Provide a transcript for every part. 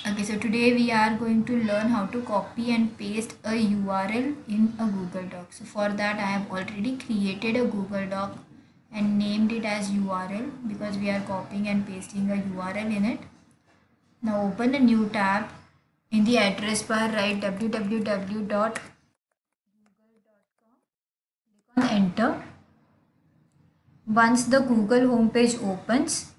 Okay, so today we are going to learn how to copy and paste a URL in a Google Doc. So for that I have already created a Google Doc and named it as URL because we are copying and pasting a URL in it. Now open a new tab. In the address bar write www.google.com. Click on enter. Once the Google homepage opens,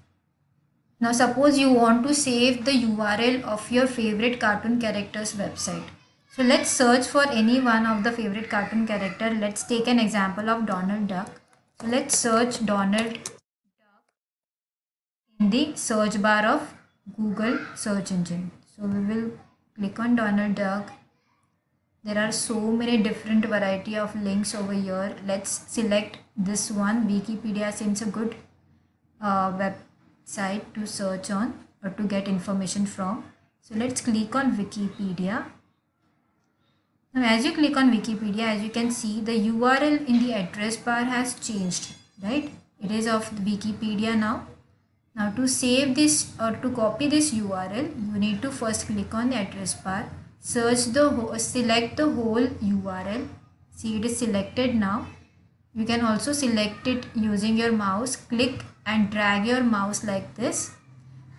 now suppose you want to save the URL of your favorite cartoon character's website. So let's search for any one of the favorite cartoon character. Let's take an example of Donald Duck. So let's search Donald in the search bar of Google search engine. So we will click on Donald Duck. There are so many different variety of links over here. Let's select this one. Wikipedia seems a good website to search on or to get information from. So let's click on Wikipedia. Now as you click on Wikipedia, as you can see, the URL in the address bar has changed, right? It is of Wikipedia now. Now to save this or to copy this URL, you need to first click on the address bar, select the whole URL. See, it is selected now. You can also select it using your mouse. Click and drag your mouse like this.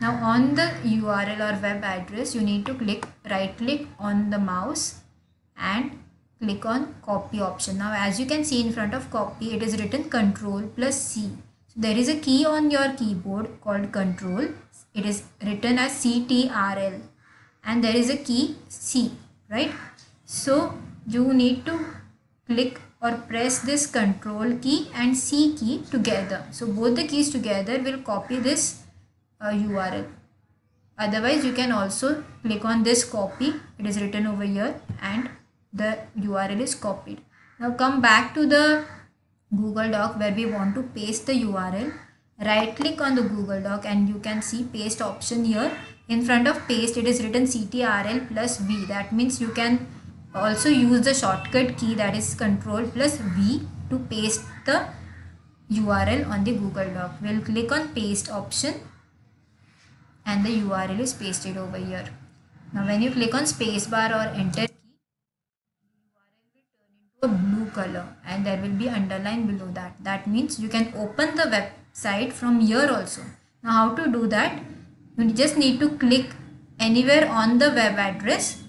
Now on the URL or web address, you need to right click on the mouse and click on copy option. Now as you can see in front of copy, it is written Ctrl plus C. So there is a key on your keyboard called Control. It is written as CTRL and there is a key C, right? So you need to click or press this Control key and C key together. So both the keys together will copy this URL. Otherwise you can also click on this copy. It is written over here and the URL is copied. Now come back to the Google Doc where we want to paste the URL. Right click on the Google Doc and you can see paste option here. In front of paste it is written CTRL plus V. That means you can also use the shortcut key, that is Ctrl plus V, to paste the URL on the Google Doc. We'll click on paste option and the URL is pasted over here. Now when you click on spacebar or enter key, URL will turn into a blue color and there will be underline below that. That means you can open the website from here also. Now how to do that? You just need to click anywhere on the web address,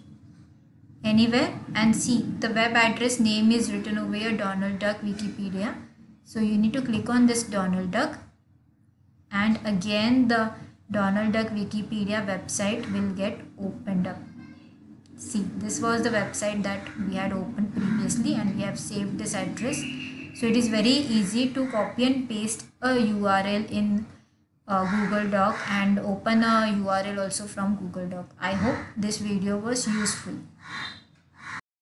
anywhere, and see the web address name is written over here, Donald Duck Wikipedia. So you need to click on this Donald Duck and again the Donald Duck Wikipedia website will get opened up. See, this was the website that we had opened previously and we have saved this address. So it is very easy to copy and paste a URL in Google Doc and open a URL also from Google Doc. I hope this video was useful.